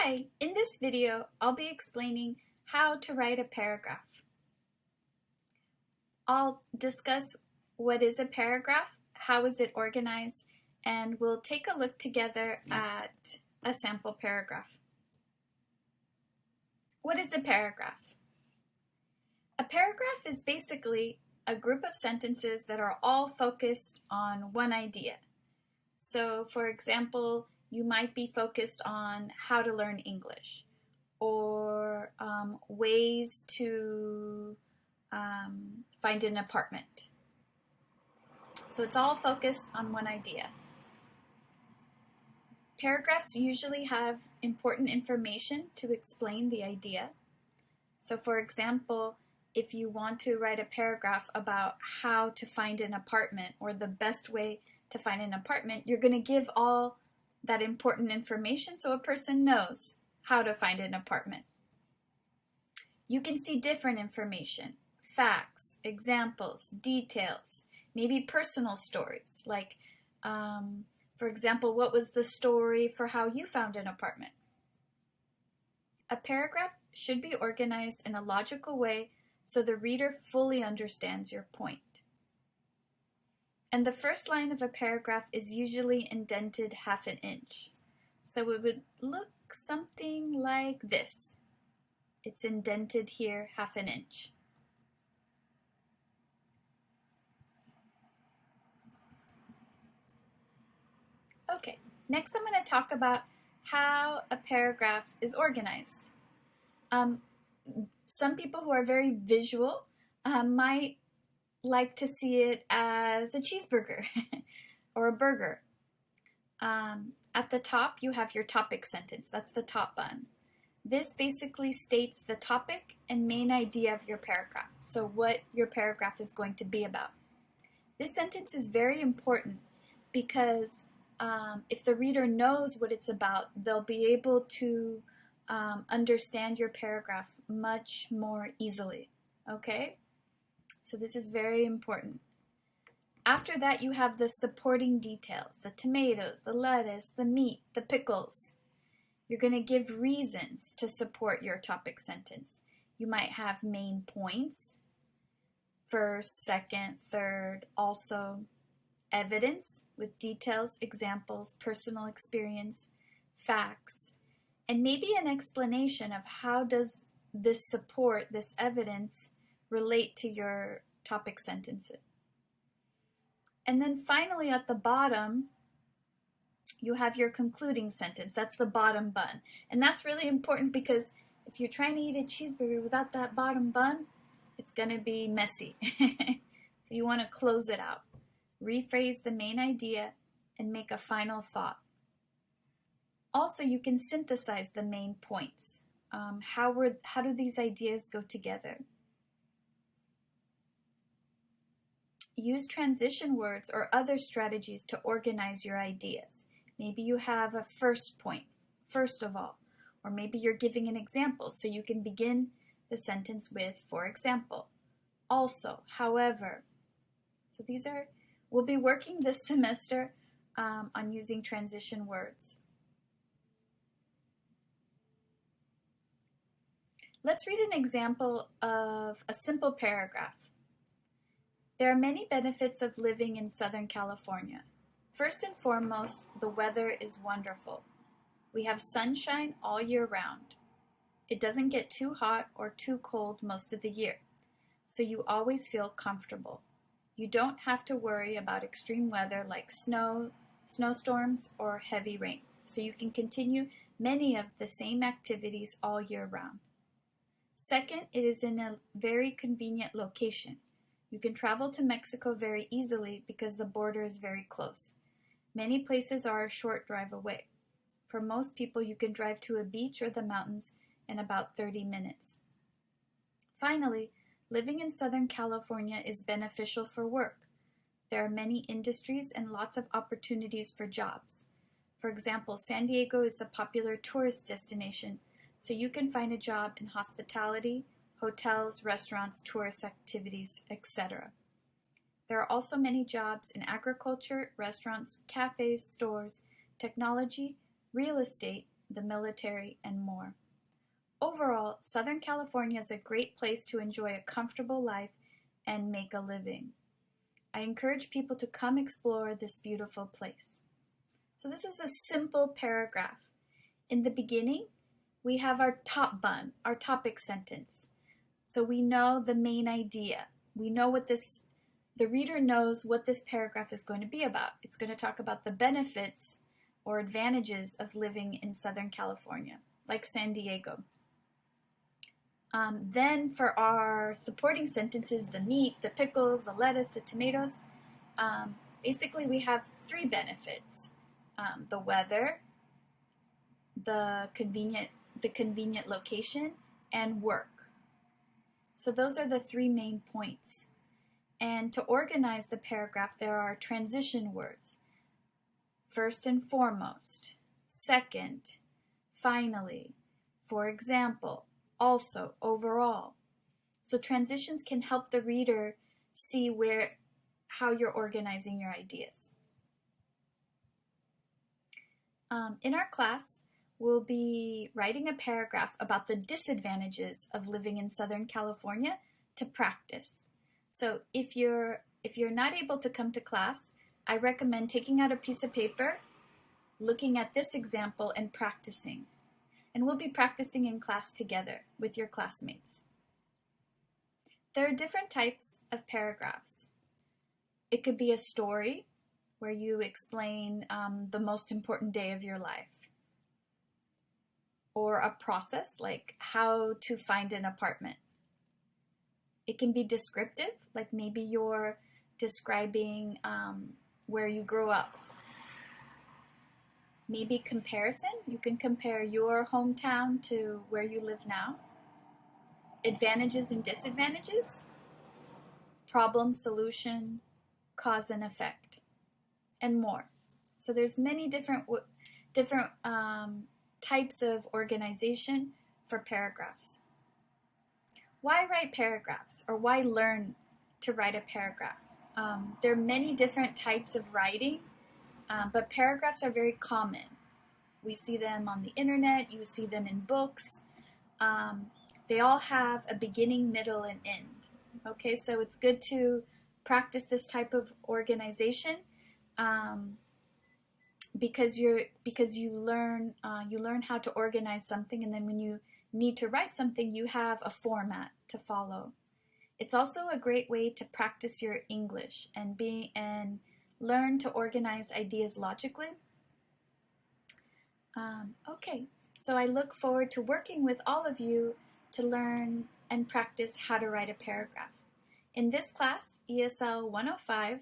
Hi, in this video, I'll be explaining how to write a paragraph. I'll discuss what is a paragraph, how is it organized, and we'll take a look together at a sample paragraph. What is a paragraph? A paragraph is basically a group of sentences that are all focused on one idea. So, for example, you might be focused on how to learn English or ways to find an apartment. So it's all focused on one idea. Paragraphs usually have important information to explain the idea. So for example, if you want to write a paragraph about how to find an apartment or the best way to find an apartment, you're going to give all that important information so a person knows how to find an apartment. You can see different information, facts, examples, details, maybe personal stories, like, for example, what was the story for how you found an apartment? A paragraph should be organized in a logical way so the reader fully understands your point. And the first line of a paragraph is usually indented half an inch. So it would look something like this. It's indented here half an inch. Okay, next I'm going to talk about how a paragraph is organized. Some people who are very visual might like to see it as a cheeseburger or a burger. At the top, you have your topic sentence. That's the top button. This basically states the topic and main idea of your paragraph, so what your paragraph is going to be about. This sentence is very important because if the reader knows what it's about, they'll be able to understand your paragraph much more easily, okay? So this is very important. After that, you have the supporting details, the tomatoes, the lettuce, the meat, the pickles. You're going to give reasons to support your topic sentence. You might have main points, first, second, third, also evidence with details, examples, personal experience, facts, and maybe an explanation of how does this support, this evidence, relate to your topic sentences. And then finally at the bottom, you have your concluding sentence. That's the bottom bun. And that's really important because if you're trying to eat a cheeseburger without that bottom bun, it's going to be messy. So you want to close it out. Rephrase the main idea and make a final thought. Also, you can synthesize the main points. How do these ideas go together? Use transition words or other strategies to organize your ideas. Maybe you have a first point, first of all, or maybe you're giving an example, so you can begin the sentence with, for example, also, however. So we'll be working this semester on using transition words. Let's read an example of a simple paragraph. There are many benefits of living in Southern California. First and foremost, the weather is wonderful. We have sunshine all year round. It doesn't get too hot or too cold most of the year, so you always feel comfortable. You don't have to worry about extreme weather like snow, snowstorms, or heavy rain, so you can continue many of the same activities all year round. Second, it is in a very convenient location. You can travel to Mexico very easily because the border is very close. Many places are a short drive away. For most people, you can drive to a beach or the mountains in about 30 minutes. Finally, living in Southern California is beneficial for work. There are many industries and lots of opportunities for jobs. For example, San Diego is a popular tourist destination, so you can find a job in hospitality, hotels, restaurants, tourist activities, etc. There are also many jobs in agriculture, restaurants, cafes, stores, technology, real estate, the military, and more. Overall, Southern California is a great place to enjoy a comfortable life and make a living. I encourage people to come explore this beautiful place. So this is a simple paragraph. In the beginning, we have our top bun, our topic sentence. So we know the main idea. We know the reader knows what this paragraph is going to be about. It's going to talk about the benefits or advantages of living in Southern California, like San Diego. Then for our supporting sentences, the meat, the pickles, the lettuce, the tomatoes, basically we have three benefits. The weather, the convenient location, and work. So those are the three main points. And to organize the paragraph, there are transition words. First and foremost, second, finally, for example, also, overall. So transitions can help the reader see how you're organizing your ideas. In our class, we'll be writing a paragraph about the disadvantages of living in Southern California to practice. So if you're not able to come to class, I recommend taking out a piece of paper, looking at this example, and practicing. And we'll be practicing in class together with your classmates. There are different types of paragraphs. It could be a story where you explain the most important day of your life, or a process like how to find an apartment. It can be descriptive, like maybe you're describing where you grew up. Maybe comparison, you can compare your hometown to where you live now. Advantages and disadvantages, problem, solution, cause and effect, and more. So there's many different types of organization for paragraphs. Why write paragraphs, or why learn to write a paragraph? There are many different types of writing. But paragraphs are very common. We see them on the internet, you see them in books. They all have a beginning, middle, and end. Okay, so it's good to practice this type of organization because you learn how to organize something, and then when you need to write something, you have a format to follow. It's also a great way to practice your English and learn to organize ideas logically. Okay, so I look forward to working with all of you to learn and practice how to write a paragraph. In this class, ESL 105,